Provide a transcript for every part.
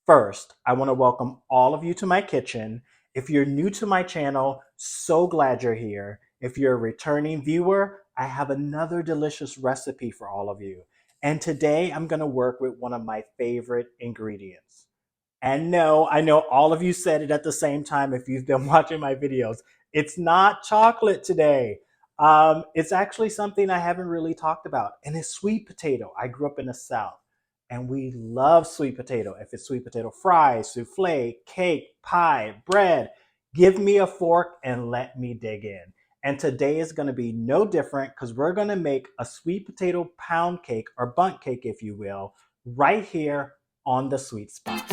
First, I want to welcome all of you to my kitchen. If you're new to my channel, so glad you're here. If you're a returning viewer, I have another delicious recipe for all of you. And today I'm going to work with one of my favorite ingredients. And no, I know all of you said it at the same time if you've been watching my videos. It's not chocolate today. It's actually something I haven't really talked about, and it's sweet potato. I grew up in the South, and we love sweet potato. If it's sweet potato fries, souffle, cake, pie, bread, give me a fork and let me dig in. And today is going to be no different because we're going to make a sweet potato pound cake or bundt cake, if you will, right here on the sweet spot.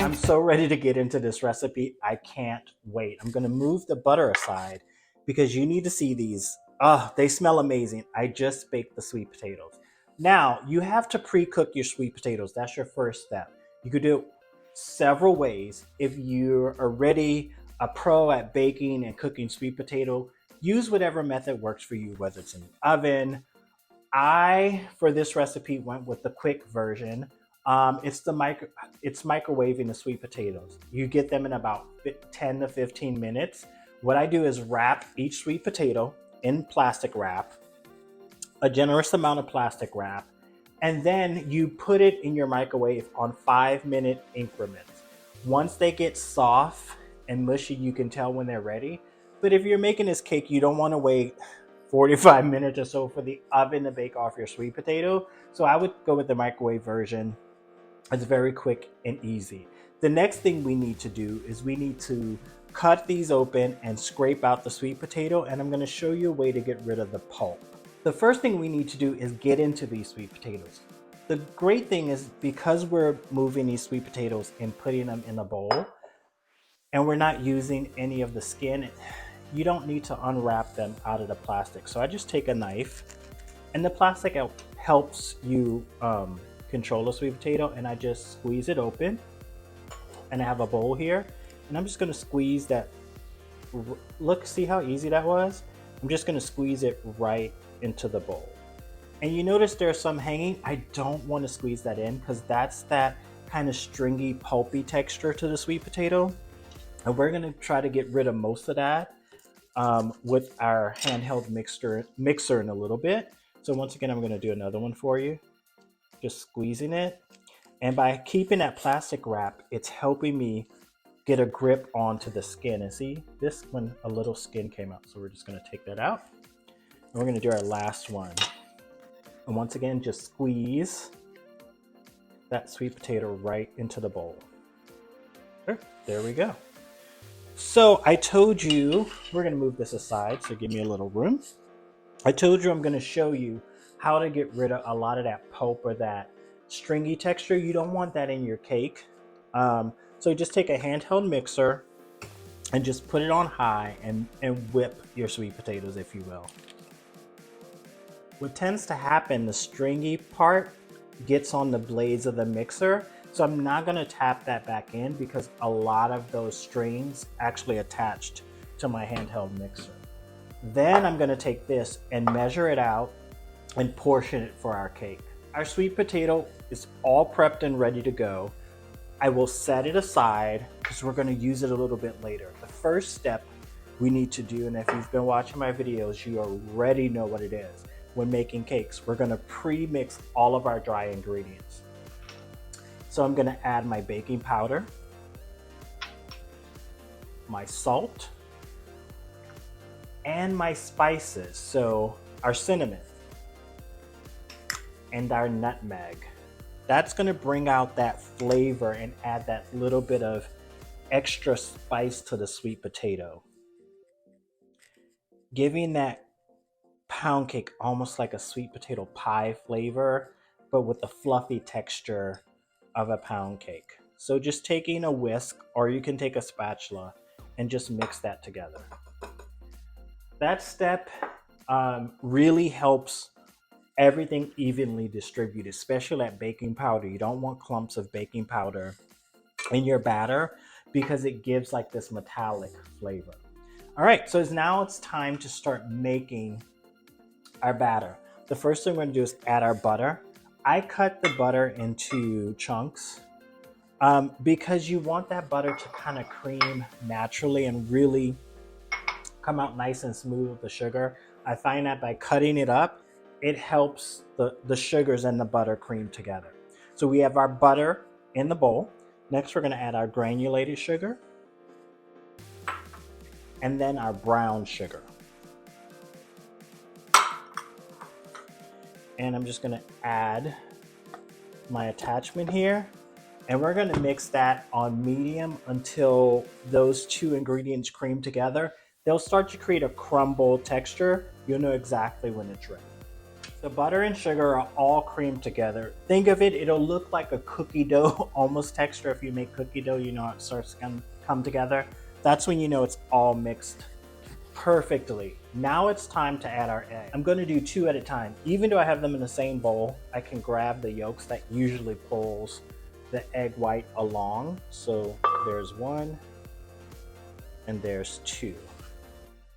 I'm so ready to get into this recipe. I can't wait. I'm going to move the butter aside because you need to see these. Oh, they smell amazing. I just baked the sweet potatoes. Now, you have to pre-cook your sweet potatoes. That's your first step. You could do it several ways. If you're already a pro at baking and cooking sweet potato, use whatever method works for you, whether it's in the oven. For this recipe, went with the quick version. It's microwaving the sweet potatoes. You get them in about 10 to 15 minutes. What I do is wrap each sweet potato in plastic wrap, a generous amount of plastic wrap, and then you put it in your microwave on 5-minute increments. Once they get soft and mushy, you can tell when they're ready. But if you're making this cake, you don't want to wait 45 minutes or so for the oven to bake off your sweet potato. So I would go with the microwave version. It's very quick and easy. The next thing we need to do is we need to cut these open and scrape out the sweet potato, and I'm going to show you a way to get rid of the pulp. The first thing we need to do is get into these sweet potatoes. The great thing is because we're moving these sweet potatoes and putting them in a bowl, and we're not using any of the skin, you don't need to unwrap them out of the plastic. So I just take a knife, and the plastic helps you control the sweet potato, and I just squeeze it open. And I have a bowl here, and I'm just going to squeeze that. Look, see how easy that was? I'm just going to squeeze it right into the bowl. And you notice there's some hanging. I don't want to squeeze that in because that's that kind of stringy, pulpy texture to the sweet potato. And we're going to try to get rid of most of that with our handheld mixer in a little bit. So once again, I'm going to do another one for you. Just squeezing it. And by keeping that plastic wrap, it's helping me get a grip onto the skin. And see, this one, a little skin came out. So we're just going to take that out. And we're going to do our last one. And once again, just squeeze that sweet potato right into the bowl. There we go. So I told you, we're going to move this aside, so give me a little room. I told you I'm going to show you how to get rid of a lot of that pulp or that stringy texture. You don't want that in your cake. So just take a handheld mixer and just put it on high and whip your sweet potatoes, if you will. What tends to happen, the stringy part gets on the blades of the mixer. So I'm not going to tap that back in because a lot of those strings actually attached to my handheld mixer. Then I'm going to take this and measure it out and portion it for our cake. Our sweet potato is all prepped and ready to go. I will set it aside because we're going to use it a little bit later. The first step we need to do, and if you've been watching my videos, you already know what it is. When making cakes, we're going to pre-mix all of our dry ingredients. So I'm going to add my baking powder, my salt, and my spices. So our cinnamon and our nutmeg. That's going to bring out that flavor and add that little bit of extra spice to the sweet potato, giving that pound cake almost like a sweet potato pie flavor, but with the fluffy texture of a pound cake. So just taking a whisk, or you can take a spatula and just mix that together. That step really helps everything evenly distributed, especially that baking powder. You don't want clumps of baking powder in your batter because it gives like this metallic flavor. All right, so now it's time to start making our batter. The first thing we're gonna do is add our butter. I cut the butter into chunks because you want that butter to kind of cream naturally and really come out nice and smooth with the sugar. I find that by cutting it up, it helps the sugars and the butter cream together. So we have our butter in the bowl. Next, we're gonna add our granulated sugar and then our brown sugar. And I'm just gonna add my attachment here. And we're gonna mix that on medium until those two ingredients cream together. They'll start to create a crumble texture. You'll know exactly when it's ready. The butter and sugar are all creamed together. Think of it, it'll look like a cookie dough almost texture. If you make cookie dough, you know how it starts to come together. That's when you know it's all mixed perfectly. Now it's time to add our egg. I'm going to do 2 at a time. Even though I have them in the same bowl, I can grab the yolks that usually pulls the egg white along. So there's 1 and there's 2.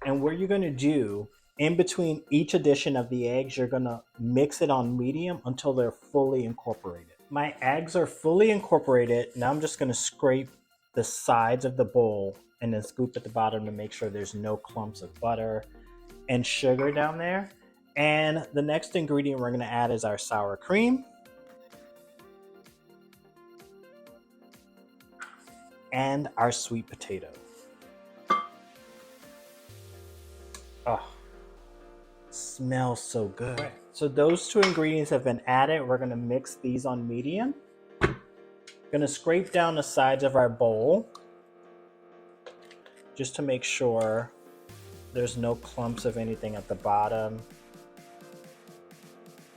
And what you're going to do in between each addition of the eggs, you're going to mix it on medium until they're fully incorporated. My eggs are fully incorporated. Now I'm just going to scrape the sides of the bowl and then scoop at the bottom to make sure there's no clumps of butter and sugar down there. And the next ingredient we're going to add is our sour cream and our sweet potato. Oh, smells so good. Right. So those 2 ingredients have been added. We're going to mix these on medium. Going to scrape down the sides of our bowl just to make sure there's no clumps of anything at the bottom.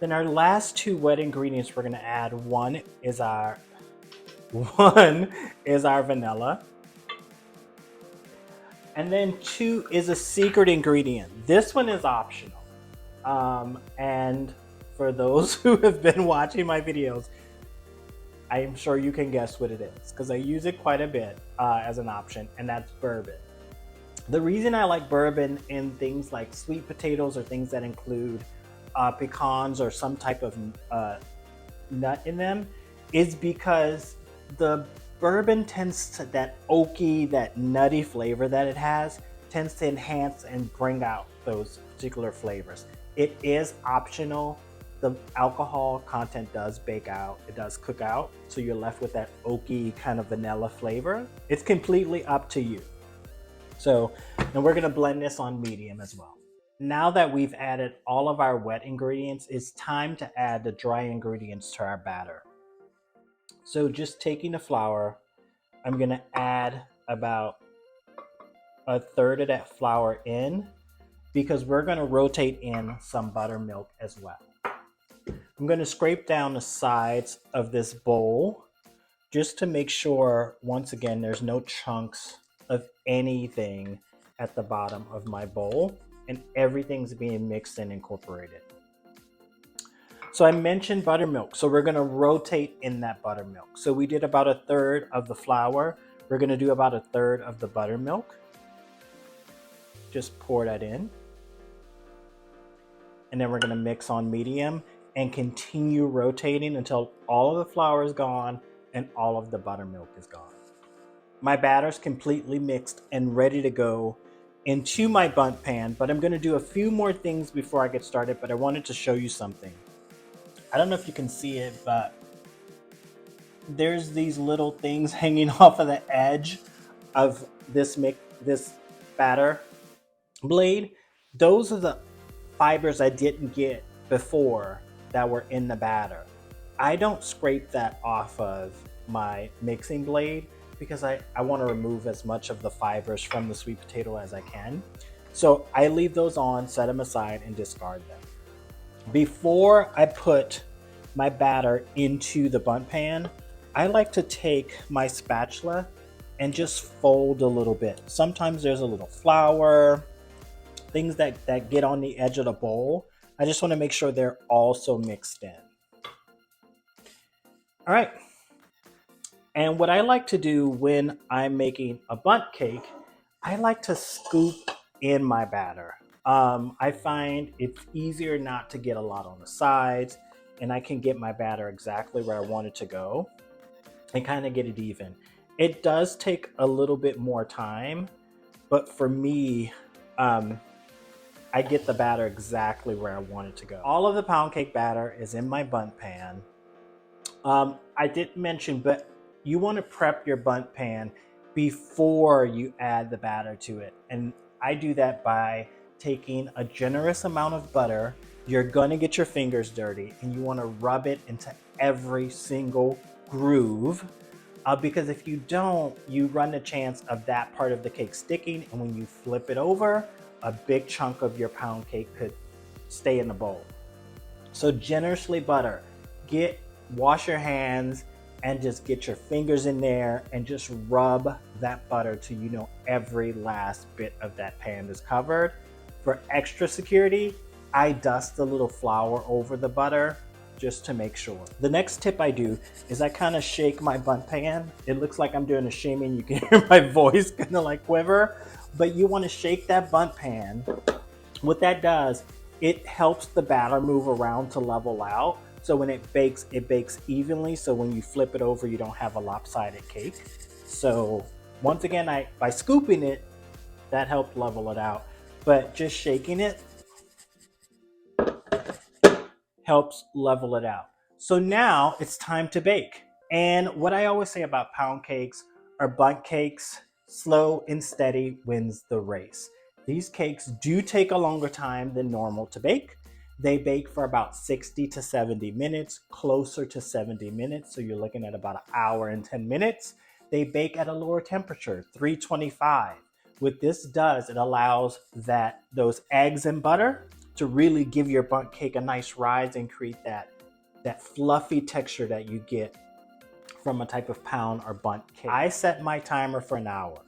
Then our last 2 wet ingredients we're going to add, one is our vanilla. And then 2 is a secret ingredient. This one is optional. And for those who have been watching my videos, I am sure you can guess what it is because I use it quite a bit as an option, and that's bourbon. The reason I like bourbon in things like sweet potatoes or things that include pecans or some type of nut in them is because the bourbon tends to, that oaky, that nutty flavor that it has, tends to enhance and bring out those particular flavors. It is optional. The alcohol content does bake out, it does cook out, so you're left with that oaky kind of vanilla flavor. It's completely up to you. So, and we're gonna blend this on medium as well. Now that we've added all of our wet ingredients, it's time to add the dry ingredients to our batter. So just taking the flour, I'm gonna add about 1/3 of that flour in because we're gonna rotate in some buttermilk as well. I'm gonna scrape down the sides of this bowl just to make sure, once again, there's no chunks of anything at the bottom of my bowl and everything's being mixed and incorporated. So I mentioned buttermilk, so we're gonna rotate in that buttermilk. So we did about 1/3 of the flour. We're gonna do about 1/3 of the buttermilk. Just pour that in. And then we're gonna mix on medium and continue rotating until all of the flour is gone and all of the buttermilk is gone. My batter's completely mixed and ready to go into my bundt pan, but I'm gonna do a few more things before I get started, but I wanted to show you something. I don't know if you can see it, but there's these little things hanging off of the edge of this batter blade. Those are the fibers I didn't get before that were in the batter. I don't scrape that off of my mixing blade because I want to remove as much of the fibers from the sweet potato as I can. So I leave those on, set them aside, and discard them. Before I put my batter into the bundt pan, I like to take my spatula and just fold a little bit. Sometimes there's a little flour, things that get on the edge of the bowl. I just want to make sure they're also mixed in. All right. And what I like to do when I'm making a bundt cake, I like to scoop in my batter. I find it's easier not to get a lot on the sides, and I can get my batter exactly where I want it to go and kind of get it even. It does take a little bit more time, but for me, um, I get the batter exactly where I want it to go. All of the pound cake batter is in my bundt pan. I didn't mention, but you want to prep your bundt pan before you add the batter to it. And I do that by taking a generous amount of butter. You're going to get your fingers dirty and you want to rub it into every single groove. Because if you don't, you run the chance of that part of the cake sticking. And when you flip it over, a big chunk of your pound cake could stay in the bowl. So generously butter. Wash your hands and just get your fingers in there and just rub that butter till you know every last bit of that pan is covered. For extra security, I dust a little flour over the butter just to make sure. The next tip I do is I kind of shake my bundt pan. It looks like I'm doing a shaming. You can hear my voice kind of like quiver, but you want to shake that bundt pan. What that does, it helps the batter move around to level out. So when it bakes evenly. So when you flip it over, you don't have a lopsided cake. So once again, by scooping it, that helped level it out. But just shaking it helps level it out. So now it's time to bake. And what I always say about pound cakes or bundt cakes, slow and steady wins the race. These cakes do take a longer time than normal to bake. They bake for about 60 to 70 minutes, closer to 70 minutes. So you're looking at about an hour and 10 minutes. They bake at a lower temperature, 325. What this does, it allows those eggs and butter to really give your bundt cake a nice rise and create that fluffy texture that you get from a type of pound or bundt cake. I set my timer for an hour.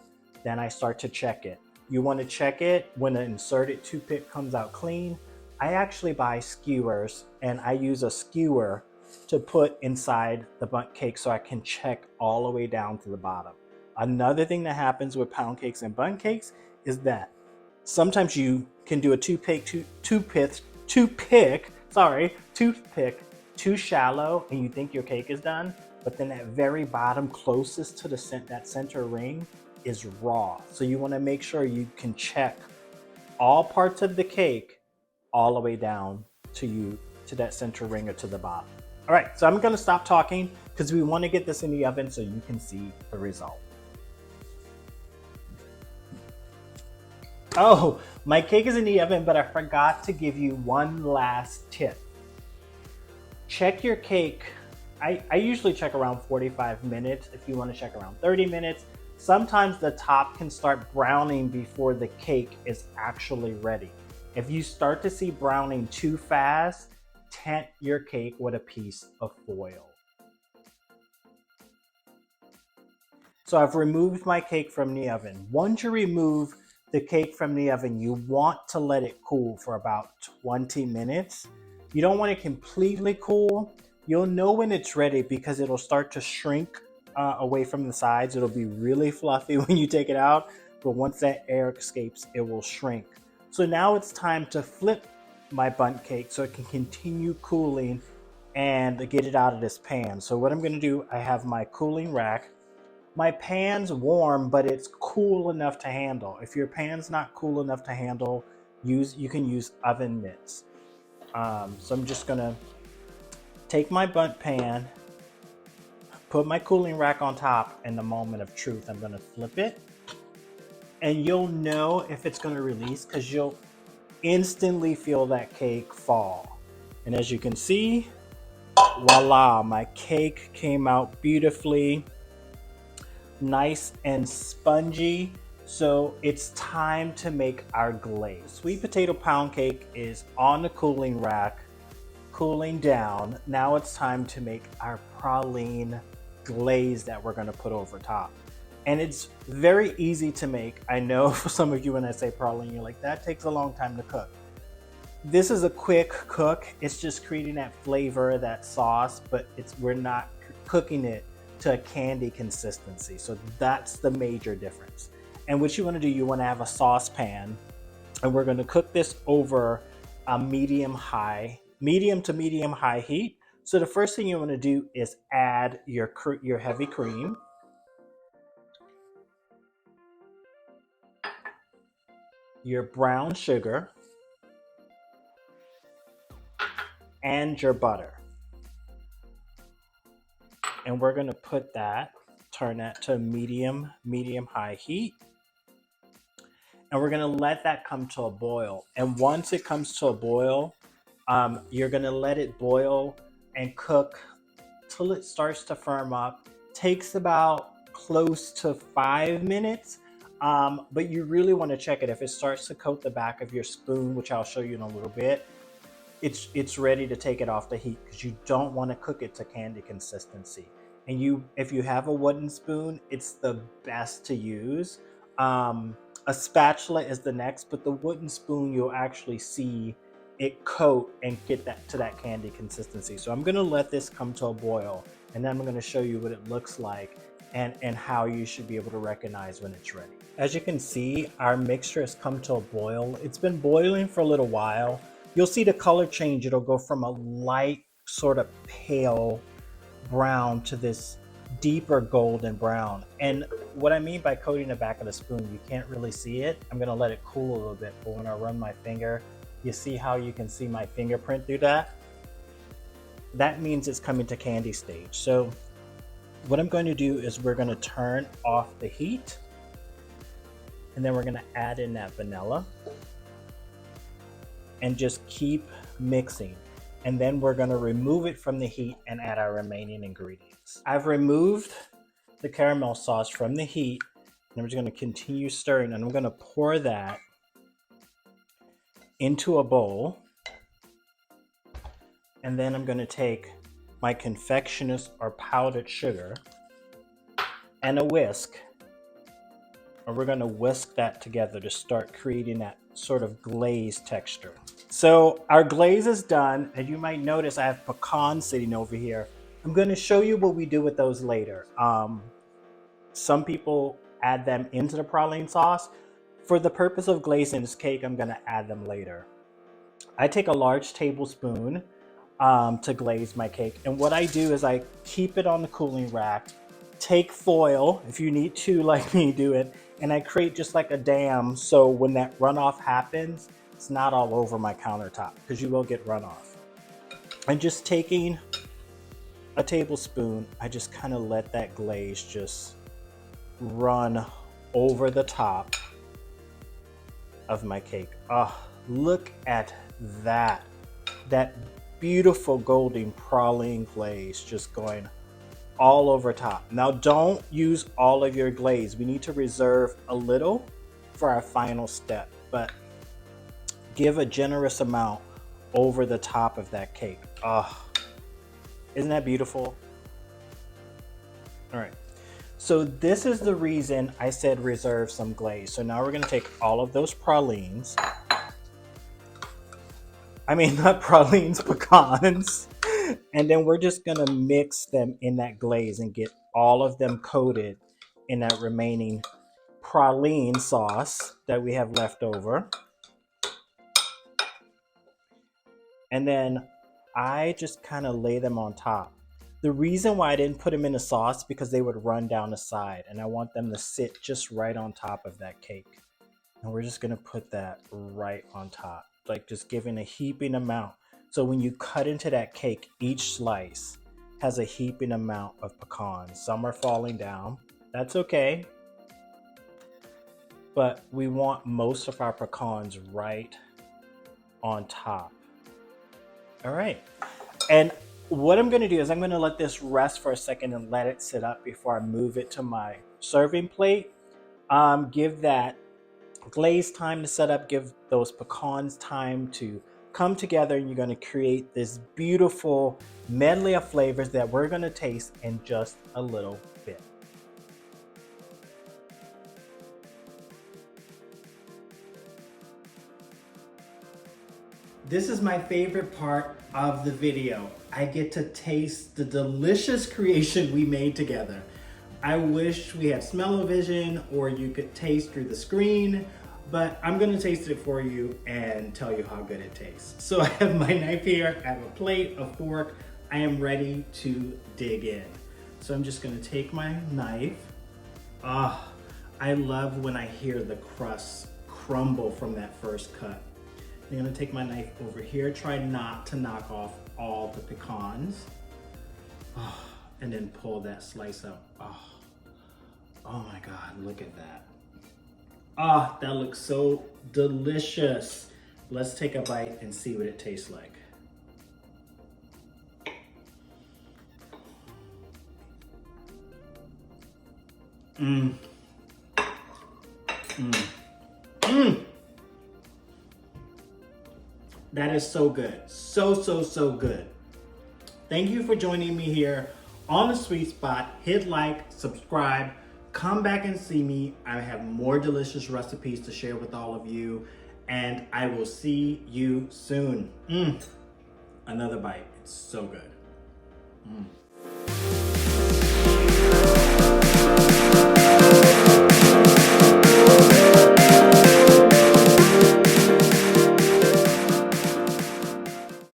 Then I start to check it. You want to check it when an inserted toothpick comes out clean. I actually buy skewers and I use a skewer to put inside the bundt cake so I can check all the way down to the bottom. Another thing that happens with pound cakes and bundt cakes is that sometimes you can do a toothpick too shallow and you think your cake is done, but then that very bottom closest to that center ring is raw. So you want to make sure you can check all parts of the cake all the way down to that center ring or to the bottom. All right, so I'm going to stop talking because we want to get this in the oven so you can see the result. Oh, my cake is in the oven, but I forgot to give you one last tip. Check your cake. I usually check around 45 minutes. If you want to check around 30 minutes, sometimes the top can start browning before the cake is actually ready. If you start to see browning too fast, tent your cake with a piece of foil. So I've removed my cake from the oven. Once you remove the cake from the oven, you want to let it cool for about 20 minutes. You don't want it completely cool. You'll know when it's ready because it'll start to shrink away from the sides. It'll be really fluffy when you take it out, but once that air escapes, it will shrink. So now it's time to flip my bundt cake so it can continue cooling and get it out of this pan. So what I'm going to do, I have my cooling rack. My pan's warm, but it's cool enough to handle. If your pan's not cool enough to handle, you can use oven mitts. So I'm just gonna take my bundt pan, put my cooling rack on top, and the moment of truth, I'm gonna flip it. And you'll know if it's gonna release because you'll instantly feel that cake fall. And as you can see, voila, my cake came out beautifully, nice and spongy. So it's time to make our glaze. Sweet potato pound cake is on the cooling rack, cooling down. Now it's time to make our praline glaze that we're gonna put over top. And it's very easy to make. I know for some of you when I say praline, you're like, that takes a long time to cook. This is a quick cook. It's just creating that flavor, that sauce, but we're not cooking it to a candy consistency. So that's the major difference. And what you want to do, you want to have a saucepan And we're going to cook this over a medium to medium high heat. So the first thing you want to do is add your heavy cream, your brown sugar, and your butter. And we're going to turn that to medium high heat. And we're going to let that come to a boil. And once it comes to a boil, you're going to let it boil and cook till it starts to firm up. Takes about close to 5 minutes, but you really want to check it. If it starts to coat the back of your spoon, which I'll show you in a little bit, it's ready to take it off the heat, because you don't want to cook it to candy consistency. And if you have a wooden spoon, it's the best to use. A spatula is the next, but the wooden spoon, you'll actually see it coat and get that to that candy consistency. So I'm going to let this come to a boil, and then I'm going to show you what it looks like and how you should be able to recognize when it's ready. As you can see, our mixture has come to a boil. It's been boiling for a little while. You'll see the color change. It'll go from a light, sort of pale brown to this deeper golden brown. And what I mean by coating the back of the spoon, you can't really see it. I'm gonna let it cool a little bit, but when I run my finger, you see how you can see my fingerprint through that? That means it's coming to candy stage. So what I'm going to do is we're gonna turn off the heat, and then we're gonna add in that vanilla and just keep mixing. And then we're going to remove it from the heat and add our remaining ingredients. I've removed the caramel sauce from the heat, and I'm just going to continue stirring, and I'm going to pour that into a bowl. And then I'm going to take my confectioner's or powdered sugar and a whisk, and we're going to whisk that together to start creating that sort of glaze texture. So our glaze is done, and you might notice I have pecans sitting over here. I'm going to show you what we do with those later. Some people add them into the praline sauce. For the purpose of glazing this cake, I'm going to add them later. I take a large tablespoon to glaze my cake, and what I do is I keep it on the cooling rack, take foil if you need to, like me do it, and I create just like a dam, so when that runoff happens, it's not all over my countertop, because you will get runoff. And just taking a tablespoon, I just kind of let that glaze just run over the top of my cake. Oh, look at that. That beautiful golden praline glaze just going all over top. Now don't use all of your glaze. We need to reserve a little for our final step, but give a generous amount over the top of that cake. Oh, isn't that beautiful? All right. So this is the reason I said reserve some glaze. So now we're going to take all of those pralines. I mean, not pralines, pecans. And then we're just going to mix them in that glaze and get all of them coated in that remaining praline sauce that we have left over. And then I just kind of lay them on top. The reason why I didn't put them in the sauce, because they would run down the side, and I want them to sit just right on top of that cake. And we're just gonna put that right on top, like just giving a heaping amount. So when you cut into that cake, each slice has a heaping amount of pecans. Some are falling down, that's okay. But we want most of our pecans right on top. All right, and what I'm going to do is I'm going to let this rest for a second and let it sit up before I move it to my serving plate. Give that glaze time to set up, give those pecans time to come together, and you're going to create this beautiful medley of flavors that we're going to taste in just a little bit. This is my favorite part of the video. I get to taste the delicious creation we made together. I wish we had smell-o-vision or you could taste through the screen, but I'm gonna taste it for you and tell you how good it tastes. So I have my knife here, I have a plate, a fork. I am ready to dig in. So I'm just gonna take my knife. I love when I hear the crust crumble from that first cut. I'm gonna take my knife over here, try not to knock off all the pecans. And then pull that slice up. Oh my God, look at that. That looks so delicious. Let's take a bite and see what it tastes like. That is so good. So good. Thank you for joining me here on The Sweet Spot. Hit like, subscribe, come back and see me. I have more delicious recipes to share with all of you, and I will see you soon. Another bite. It's so good.